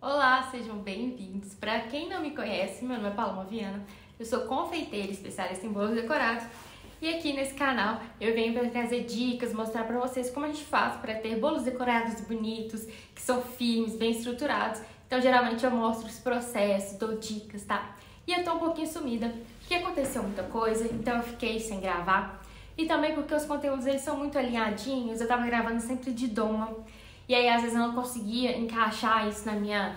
Olá, sejam bem-vindos. Para quem não me conhece, meu nome é Paloma Viana, eu sou confeiteira especialista em bolos decorados e aqui nesse canal eu venho para trazer dicas, mostrar para vocês como a gente faz para ter bolos decorados bonitos, que são firmes, bem estruturados. Então, geralmente eu mostro os processos, dou dicas, tá? E eu tô um pouquinho sumida, porque aconteceu muita coisa, então eu fiquei sem gravar. E também porque os conteúdos eles são muito alinhadinhos, eu tava gravando sempre de doma. E aí, às vezes, eu não conseguia encaixar isso na minha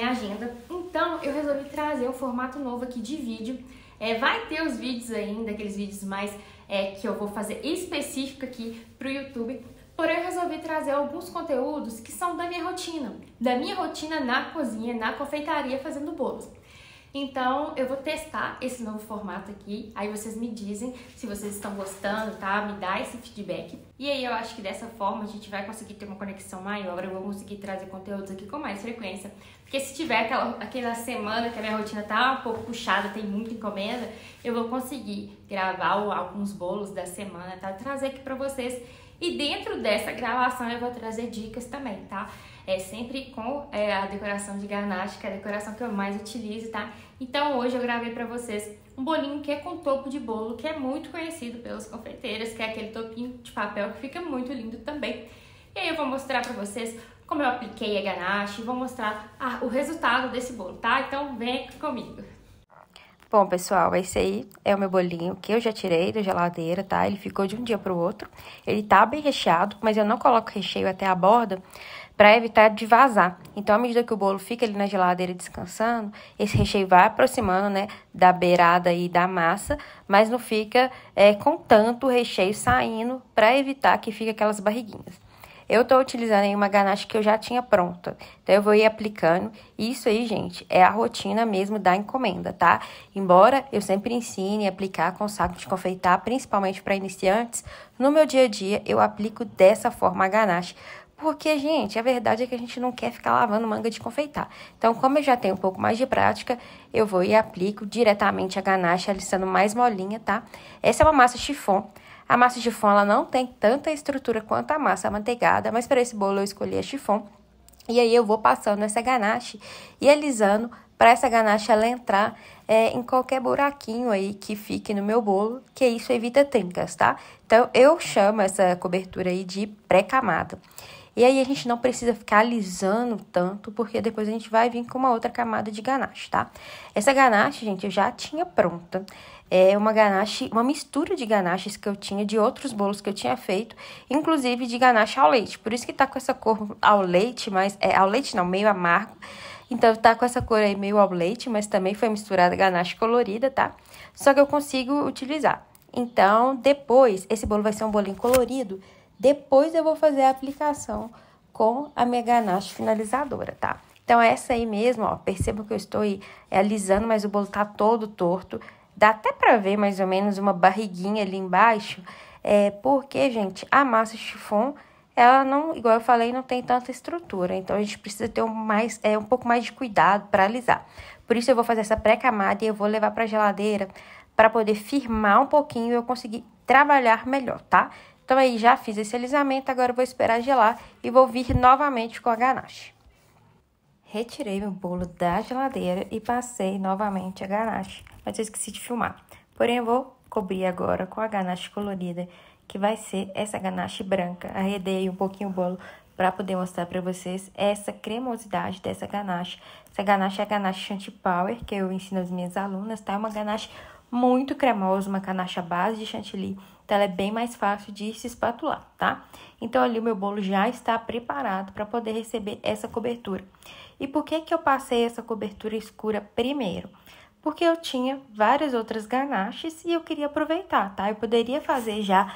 agenda. Então, eu resolvi trazer um formato novo aqui de vídeo. Vai ter os vídeos ainda, aqueles vídeos mais que eu vou fazer específico aqui pro YouTube. Porém, eu resolvi trazer alguns conteúdos que são da minha rotina na cozinha, na confeitaria, fazendo bolos. Então, eu vou testar esse novo formato aqui, aí vocês me dizem se vocês estão gostando, tá? Me dá esse feedback. E aí eu acho que dessa forma a gente vai conseguir ter uma conexão maior, eu vou conseguir trazer conteúdos aqui com mais frequência. Porque se tiver aquela semana que a minha rotina tá um pouco puxada, tem muita encomenda, eu vou conseguir gravar alguns bolos da semana, tá? Trazer aqui pra vocês. E dentro dessa gravação eu vou trazer dicas também, tá? Sempre com a decoração de ganache, que é a decoração que eu mais utilizo, tá? Então hoje eu gravei pra vocês um bolinho que é com topo de bolo, que é muito conhecido pelos confeiteiros, que é aquele topinho de papel que fica muito lindo também. E aí eu vou mostrar pra vocês como eu apliquei a ganache, vou mostrar o resultado desse bolo, tá? Então vem aqui comigo. Bom, pessoal, esse aí é o meu bolinho que eu já tirei da geladeira, tá? Ele ficou de um dia pro outro. Ele tá bem recheado, mas eu não coloco recheio até a borda para evitar de vazar. Então, à medida que o bolo fica ali na geladeira descansando, esse recheio vai aproximando, né, da beirada aí da massa, mas não fica com tanto recheio saindo para evitar que fique aquelas barriguinhas. Eu tô utilizando aí uma ganache que eu já tinha pronta. Então, eu vou ir aplicando. Isso aí, gente, é a rotina mesmo da encomenda, tá? Embora eu sempre ensine a aplicar com saco de confeitar, principalmente para iniciantes, no meu dia a dia eu aplico dessa forma a ganache. Porque, gente, a verdade é que a gente não quer ficar lavando manga de confeitar. Então, como eu já tenho um pouco mais de prática, eu vou e aplico diretamente a ganache, ela estando mais molinha, tá? Essa é uma massa chiffon. A massa chiffon, ela não tem tanta estrutura quanto a massa amanteigada, mas para esse bolo eu escolhi a chiffon. E aí eu vou passando essa ganache e alisando para essa ganache ela entrar em qualquer buraquinho aí que fique no meu bolo, que isso evita trincas, tá? Então, eu chamo essa cobertura aí de pré-camada. E aí, a gente não precisa ficar alisando tanto, porque depois a gente vai vir com uma outra camada de ganache, tá? Essa ganache, gente, eu já tinha pronta. É uma ganache, uma mistura de ganaches que eu tinha de outros bolos que eu tinha feito, inclusive de ganache ao leite. Por isso que tá com essa cor ao leite, mas ao leite não, meio amargo. Então, tá com essa cor aí meio ao leite, mas também foi misturada ganache colorida, tá? Só que eu consigo utilizar. Então, depois, esse bolo vai ser um bolinho colorido. Depois eu vou fazer a aplicação com a minha ganache finalizadora, tá? Então, essa aí mesmo, ó, percebam que eu estou aí alisando, mas o bolo tá todo torto. Dá até pra ver mais ou menos uma barriguinha ali embaixo, porque, gente, a massa chiffon, ela não, igual eu falei, não tem tanta estrutura. Então, a gente precisa ter um pouco mais de cuidado para alisar. Por isso, eu vou fazer essa pré-camada e eu vou levar pra geladeira para poder firmar um pouquinho e eu conseguir trabalhar melhor, tá? Então, aí, já fiz esse alisamento, agora eu vou esperar gelar e vou vir novamente com a ganache. Retirei meu bolo da geladeira e passei novamente a ganache, mas eu esqueci de filmar. Porém, eu vou cobrir agora com a ganache colorida, que vai ser essa ganache branca. Arredei um pouquinho o bolo para poder mostrar para vocês essa cremosidade dessa ganache. Essa ganache é a ganache Chantilly Power, que eu ensino às minhas alunas, tá? É uma ganache muito cremosa, uma ganache à base de chantilly. Então, ela é bem mais fácil de se espatular, tá? Então, ali o meu bolo já está preparado para poder receber essa cobertura. E por que eu passei essa cobertura escura primeiro? Porque eu tinha várias outras ganaches e eu queria aproveitar, tá? Eu poderia fazer já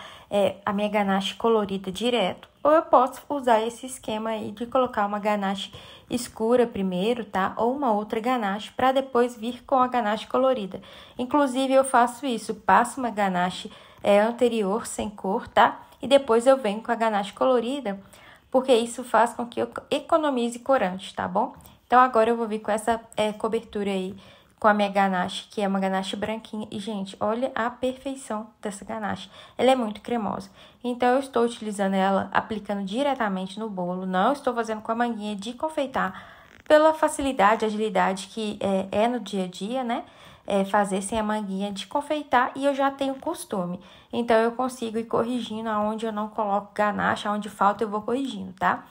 a minha ganache colorida direto, ou eu posso usar esse esquema aí de colocar uma ganache escura primeiro, tá? Ou uma outra ganache para depois vir com a ganache colorida. Inclusive, eu faço isso, passo uma ganache anterior sem cor, tá? E depois eu venho com a ganache colorida, porque isso faz com que eu economize corante, tá bom? Então, agora eu vou vir com essa cobertura aí, com a minha ganache, que é uma ganache branquinha. E, gente, olha a perfeição dessa ganache. Ela é muito cremosa. Então, eu estou utilizando ela, aplicando diretamente no bolo. Não estou fazendo com a manguinha de confeitar, pela facilidade, agilidade que é no dia a dia, né? Fazer sem a manguinha de confeitar e eu já tenho costume. Então, eu consigo ir corrigindo aonde eu não coloco ganache, aonde falta eu vou corrigindo, tá?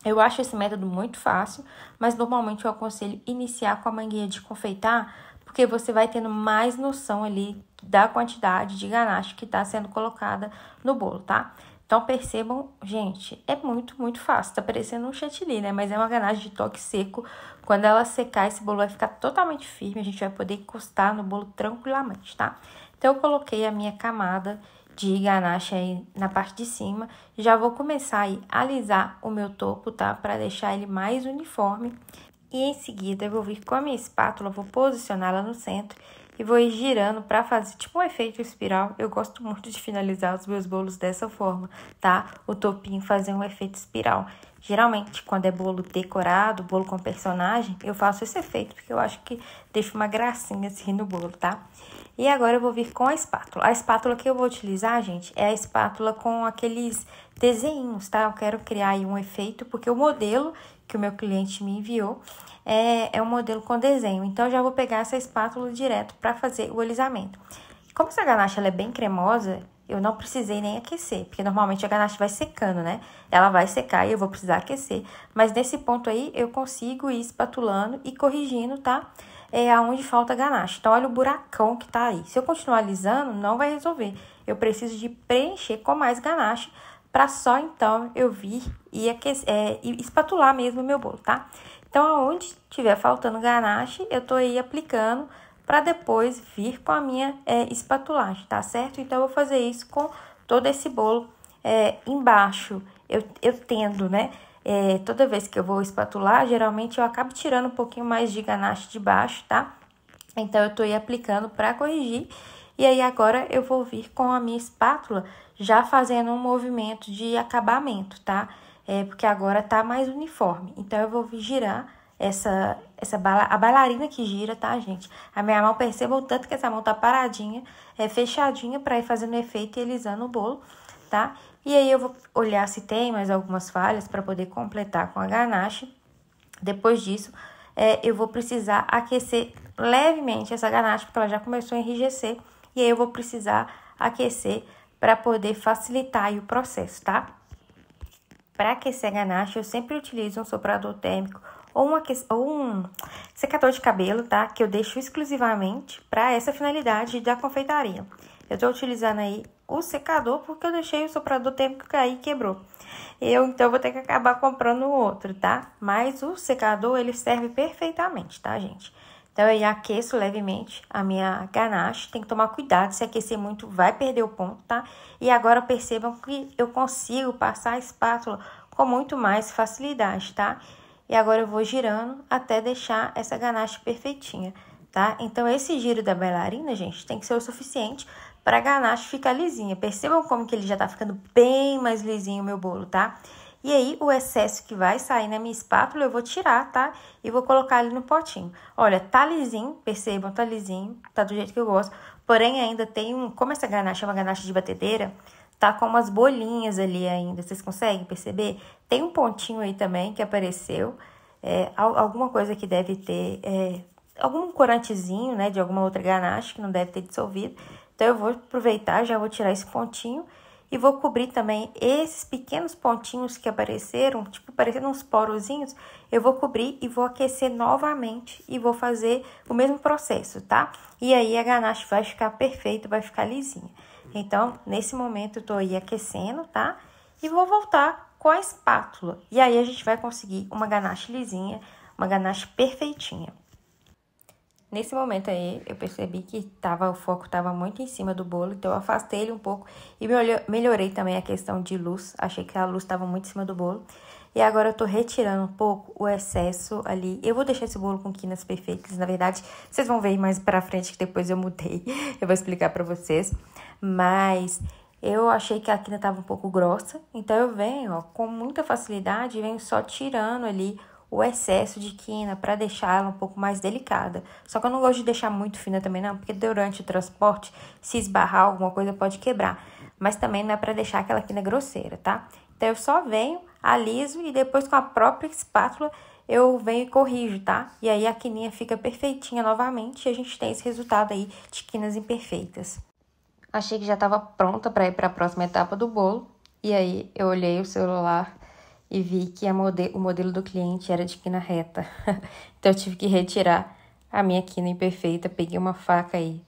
Eu acho esse método muito fácil, mas normalmente eu aconselho iniciar com a manguinha de confeitar, porque você vai tendo mais noção ali da quantidade de ganache que está sendo colocada no bolo, tá? Então, percebam, gente, é muito, muito fácil. Tá parecendo um chantilly, né? Mas é uma ganache de toque seco. Quando ela secar, esse bolo vai ficar totalmente firme. A gente vai poder encostar no bolo tranquilamente, tá? Então, eu coloquei a minha camada de ganache aí na parte de cima. Já vou começar aí a alisar o meu topo, tá? Pra deixar ele mais uniforme. E em seguida, eu vou vir com a minha espátula, vou posicioná-la no centro e vou ir girando para fazer tipo um efeito espiral. Eu gosto muito de finalizar os meus bolos dessa forma, tá? O topinho fazer um efeito espiral. Geralmente, quando é bolo decorado, bolo com personagem, eu faço esse efeito porque eu acho que deixa uma gracinha assim no bolo, tá? E agora eu vou vir com a espátula. A espátula que eu vou utilizar, gente, é a espátula com aqueles desenhos, tá? Eu quero criar aí um efeito porque o modelo que o meu cliente me enviou é um modelo com desenho. Então, eu já vou pegar essa espátula direto para fazer o alisamento. Como essa ganache ela é bem cremosa, eu não precisei nem aquecer, porque normalmente a ganache vai secando, né? Ela vai secar e eu vou precisar aquecer. Mas nesse ponto aí, eu consigo ir espatulando e corrigindo, tá? Aonde falta ganache. Então, olha o buracão que tá aí. Se eu continuar alisando, não vai resolver. Eu preciso de preencher com mais ganache para só então eu vir e espatular mesmo o meu bolo, tá? Então, aonde tiver faltando ganache, eu tô aí aplicando para depois vir com a minha espatulagem, tá certo? Então, eu vou fazer isso com todo esse bolo embaixo. Eu tendo, né? Toda vez que eu vou espatular, geralmente eu acabo tirando um pouquinho mais de ganache de baixo, tá? Então, eu tô aí aplicando para corrigir. E aí, agora eu vou vir com a minha espátula já fazendo um movimento de acabamento, tá? Porque agora tá mais uniforme. Então, eu vou girar a bailarina que gira, tá, gente? A minha mão, percebam o tanto que essa mão tá paradinha, fechadinha pra ir fazendo efeito e alisando o bolo, tá? E aí, eu vou olhar se tem mais algumas falhas pra poder completar com a ganache. Depois disso, eu vou precisar aquecer levemente essa ganache, porque ela já começou a enrijecer. E aí, eu vou precisar aquecer para poder facilitar aí o processo, tá? Para aquecer a ganache, eu sempre utilizo um soprador térmico ou um secador de cabelo, tá? Que eu deixo exclusivamente para essa finalidade da confeitaria. Eu tô utilizando aí o secador porque eu deixei o soprador térmico cair e quebrou. Então, vou ter que acabar comprando outro, tá? Mas o secador, ele serve perfeitamente, tá, gente? Então, eu aqueço levemente a minha ganache. Tem que tomar cuidado, se aquecer muito vai perder o ponto, tá? E agora percebam que eu consigo passar a espátula com muito mais facilidade, tá? E agora eu vou girando até deixar essa ganache perfeitinha, tá? Então, esse giro da bailarina, gente, tem que ser o suficiente para a ganache ficar lisinha. Percebam como que ele já tá ficando bem mais lisinho o meu bolo, tá? E aí, o excesso que vai sair na minha espátula, eu vou tirar, tá? E vou colocar ali no potinho. Olha, tá lisinho, percebam, tá lisinho, tá do jeito que eu gosto. Porém, ainda tem como essa ganache é uma ganache de batedeira, tá com umas bolinhas ali ainda, vocês conseguem perceber? Tem um pontinho aí também que apareceu, alguma coisa que deve ter, algum corantezinho, né, de alguma outra ganache que não deve ter dissolvido. Então, eu vou aproveitar, já vou tirar esse pontinho. E vou cobrir também esses pequenos pontinhos que apareceram, tipo, parecendo uns porozinhos. Eu vou cobrir e vou aquecer novamente e vou fazer o mesmo processo, tá? E aí, a ganache vai ficar perfeita, vai ficar lisinha. Então, nesse momento, eu tô aí aquecendo, tá? E vou voltar com a espátula. E aí, a gente vai conseguir uma ganache lisinha, uma ganache perfeitinha. Nesse momento aí, eu percebi que o foco estava muito em cima do bolo, então eu afastei ele um pouco e melhorei também a questão de luz. Achei que a luz estava muito em cima do bolo. E agora eu tô retirando um pouco o excesso ali. Eu vou deixar esse bolo com quinas perfeitas, na verdade, vocês vão ver mais pra frente que depois eu mudei. Eu vou explicar pra vocês. Mas eu achei que a quina tava um pouco grossa, então eu venho, ó, com muita facilidade, venho só tirando ali o excesso de quina para deixar ela um pouco mais delicada. Só que eu não gosto de deixar muito fina também não, porque durante o transporte, se esbarrar alguma coisa pode quebrar. Mas também não é para deixar aquela quina grosseira, tá? Então, eu só venho, aliso e depois com a própria espátula eu venho e corrijo, tá? E aí a quininha fica perfeitinha novamente e a gente tem esse resultado aí de quinas imperfeitas. Achei que já estava pronta para ir para a próxima etapa do bolo. E aí eu olhei o celular e vi que o modelo do cliente era de quina reta. Então eu tive que retirar a minha quina imperfeita, peguei uma faca aí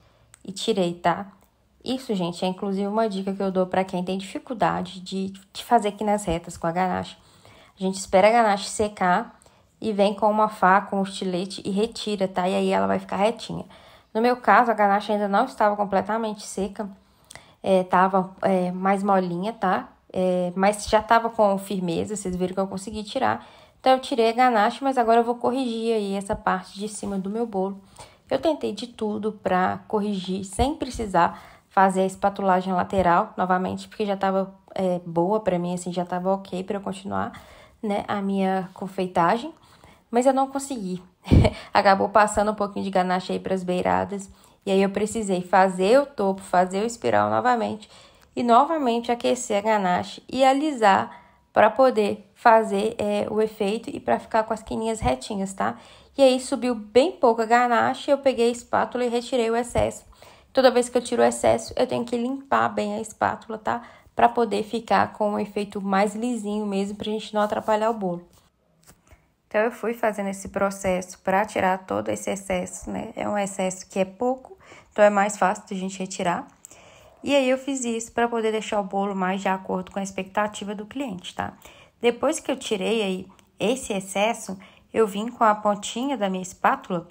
e tirei, tá? Isso, gente, é inclusive uma dica que eu dou para quem tem dificuldade de fazer quinas retas com a ganache. A gente espera a ganache secar e vem com uma faca, um estilete e retira, tá? E aí ela vai ficar retinha. No meu caso, a ganache ainda não estava completamente seca, tava mais molinha, tá? Mas já tava com firmeza, vocês viram que eu consegui tirar. Então, eu tirei a ganache, mas agora eu vou corrigir aí essa parte de cima do meu bolo. Eu tentei de tudo pra corrigir, sem precisar fazer a espatulagem lateral novamente, porque já tava boa pra mim, assim, já tava ok pra eu continuar, né, a minha confeitagem. Mas eu não consegui. Acabou passando um pouquinho de ganache aí pras beiradas. E aí eu precisei fazer o topo, fazer o espiral novamente. E novamente aquecer a ganache e alisar para poder fazer o efeito e para ficar com as quininhas retinhas, tá? E aí subiu bem pouca ganache, eu peguei a espátula e retirei o excesso. Toda vez que eu tiro o excesso, eu tenho que limpar bem a espátula, tá? Para poder ficar com um efeito mais lisinho mesmo, pra gente não atrapalhar o bolo. Então, eu fui fazendo esse processo para tirar todo esse excesso, né? É um excesso que é pouco, então é mais fácil de a gente retirar. E aí, eu fiz isso para poder deixar o bolo mais de acordo com a expectativa do cliente, tá? Depois que eu tirei aí esse excesso, eu vim com a pontinha da minha espátula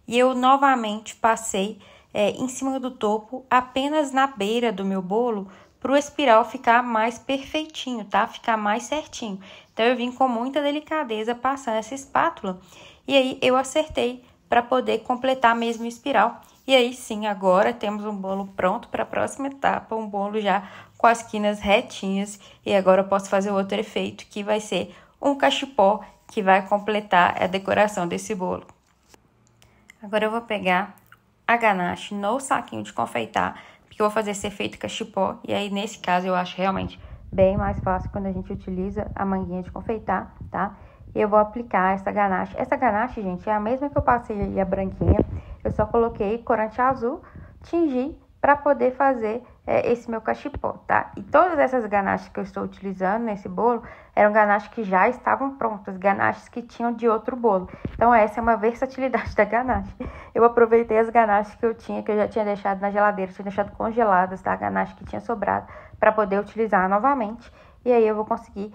e eu novamente passei em cima do topo, apenas na beira do meu bolo, para o espiral ficar mais perfeitinho, tá? Ficar mais certinho. Então, eu vim com muita delicadeza passando essa espátula e aí eu acertei para poder completar mesmo o espiral. E aí sim, agora temos um bolo pronto para a próxima etapa, um bolo já com as quinas retinhas. E agora eu posso fazer outro efeito, que vai ser um cachepô, que vai completar a decoração desse bolo. Agora eu vou pegar a ganache no saquinho de confeitar, porque eu vou fazer esse efeito cachepô. E aí, nesse caso, eu acho realmente bem mais fácil quando a gente utiliza a manguinha de confeitar, tá? E eu vou aplicar essa ganache. Essa ganache, gente, é a mesma que eu passei aí, a branquinha. Eu só coloquei corante azul, tingi, para poder fazer esse meu cachepô, tá? E todas essas ganaches que eu estou utilizando nesse bolo eram ganaches que já estavam prontas, ganaches que tinham de outro bolo. Então, essa é uma versatilidade da ganache. Eu aproveitei as ganaches que eu tinha, que eu já tinha deixado na geladeira, tinha deixado congeladas, tá? A ganache que tinha sobrado, para poder utilizar novamente. E aí, eu vou conseguir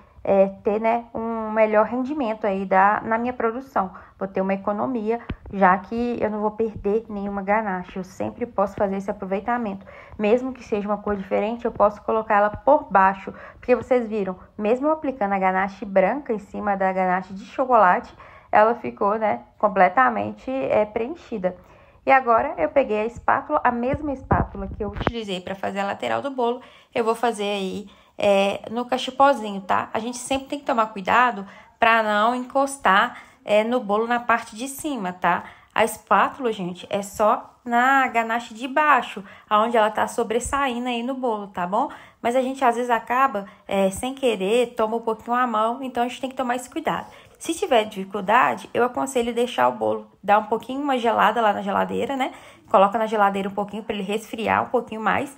ter, né, um melhor rendimento aí na minha produção. Vou ter uma economia, já que eu não vou perder nenhuma ganache. Eu sempre posso fazer esse aproveitamento. Mesmo que seja uma cor diferente, eu posso colocar ela por baixo. Porque vocês viram, mesmo eu aplicando a ganache branca em cima da ganache de chocolate, ela ficou, né, completamente preenchida. E agora eu peguei a espátula, a mesma espátula que eu utilizei para fazer a lateral do bolo, eu vou fazer aí no cachepôzinho, tá? A gente sempre tem que tomar cuidado para não encostar no bolo na parte de cima, tá? A espátula, gente, é só na ganache de baixo, aonde ela tá sobressaindo aí no bolo, tá bom? Mas a gente às vezes acaba sem querer, toma um pouquinho a mão, então a gente tem que tomar esse cuidado. Se tiver dificuldade, eu aconselho deixar o bolo, dar um pouquinho uma gelada lá na geladeira, né? Coloca na geladeira um pouquinho para ele resfriar um pouquinho mais.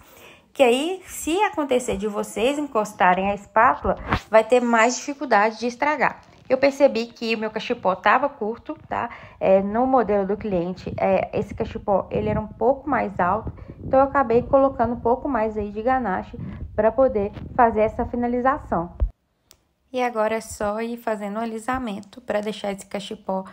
Que aí, se acontecer de vocês encostarem a espátula, vai ter mais dificuldade de estragar. Eu percebi que o meu cachepô estava curto, tá? No modelo do cliente, esse cachepô, ele era um pouco mais alto. Então, eu acabei colocando um pouco mais aí de ganache para poder fazer essa finalização. E agora é só ir fazendo o alisamento para deixar esse cachepô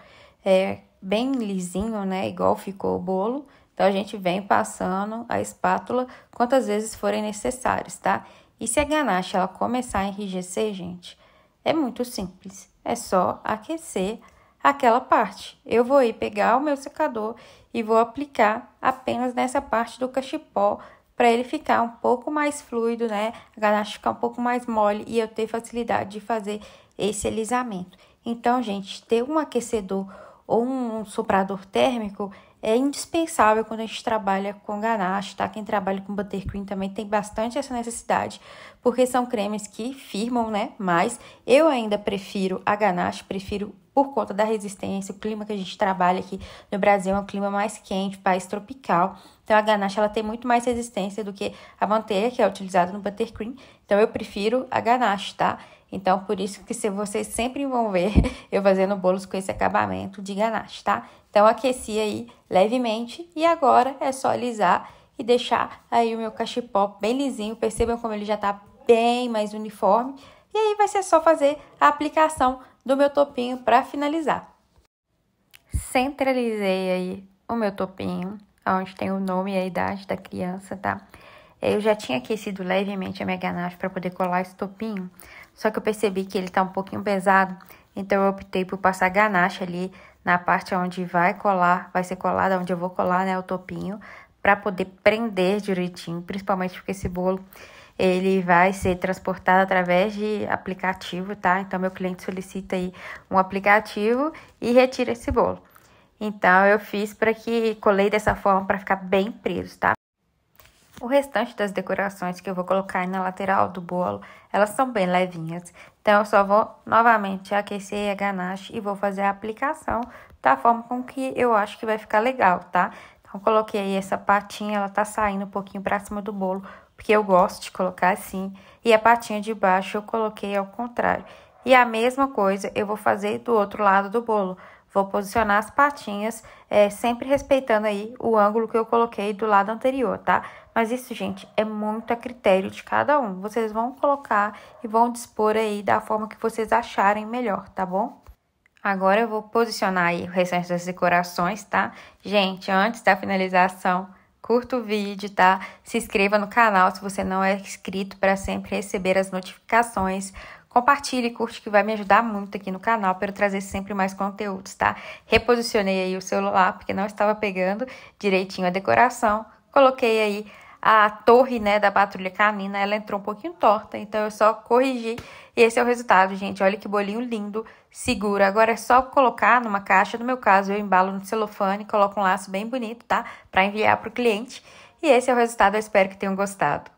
bem lisinho, né? Igual ficou o bolo. Então, a gente vem passando a espátula quantas vezes forem necessárias, tá? E se a ganache ela começar a enrijecer, gente, é muito simples. É só aquecer aquela parte. Eu vou ir pegar o meu secador e vou aplicar apenas nessa parte do cachepô para ele ficar um pouco mais fluido, né? A ganache ficar um pouco mais mole e eu ter facilidade de fazer esse alisamento. Então, gente, ter um aquecedor ou um soprador térmico é indispensável quando a gente trabalha com ganache, tá? Quem trabalha com buttercream também tem bastante essa necessidade, porque são cremes que firmam, né? Mas eu ainda prefiro a ganache, prefiro por conta da resistência. O clima que a gente trabalha aqui no Brasil é um clima mais quente, país tropical. Então, a ganache ela tem muito mais resistência do que a manteiga, que é utilizada no buttercream. Então, eu prefiro a ganache, tá? Então, por isso que se vocês sempre vão ver eu fazendo bolos com esse acabamento de ganache, tá? Então, aqueci aí levemente e agora é só alisar e deixar aí o meu cachepó bem lisinho. Percebam como ele já tá bem mais uniforme. E aí vai ser só fazer a aplicação do meu topinho para finalizar. Centralizei aí o meu topinho, onde tem o nome e a idade da criança, tá? Eu já tinha aquecido levemente a minha ganache para poder colar esse topinho, só que eu percebi que ele tá um pouquinho pesado, então eu optei por passar ganache ali na parte onde vai colar, vai ser colada, onde eu vou colar, né, o topinho, para poder prender direitinho, principalmente porque esse bolo ele vai ser transportado através de aplicativo, tá? Então, meu cliente solicita aí um aplicativo e retira esse bolo. Então, eu fiz para que colei dessa forma para ficar bem preso, tá? O restante das decorações que eu vou colocar aí na lateral do bolo, elas são bem levinhas. Então, eu só vou novamente aquecer a ganache e vou fazer a aplicação da forma com que eu acho que vai ficar legal, tá? Então, coloquei aí essa patinha, ela tá saindo um pouquinho pra cima do bolo, porque eu gosto de colocar assim. E a patinha de baixo eu coloquei ao contrário. E a mesma coisa eu vou fazer do outro lado do bolo. Vou posicionar as patinhas, sempre respeitando aí o ângulo que eu coloquei do lado anterior, tá? Mas isso, gente, é muito a critério de cada um. Vocês vão colocar e vão dispor aí da forma que vocês acharem melhor, tá bom? Agora eu vou posicionar aí o restante das decorações, tá? Gente, antes da finalização, curta o vídeo, tá? Se inscreva no canal se você não é inscrito para sempre receber as notificações. Compartilhe e curte que vai me ajudar muito aqui no canal para eu trazer sempre mais conteúdos, tá? Reposicionei aí o celular porque não estava pegando direitinho a decoração. Coloquei aí a torre, né, da patrulha canina, ela entrou um pouquinho torta, então eu só corrigi e esse é o resultado, gente. Olha que bolinho lindo, seguro. Agora é só colocar numa caixa, no meu caso eu embalo no celofane, coloco um laço bem bonito, tá? Para enviar para o cliente. E esse é o resultado, eu espero que tenham gostado.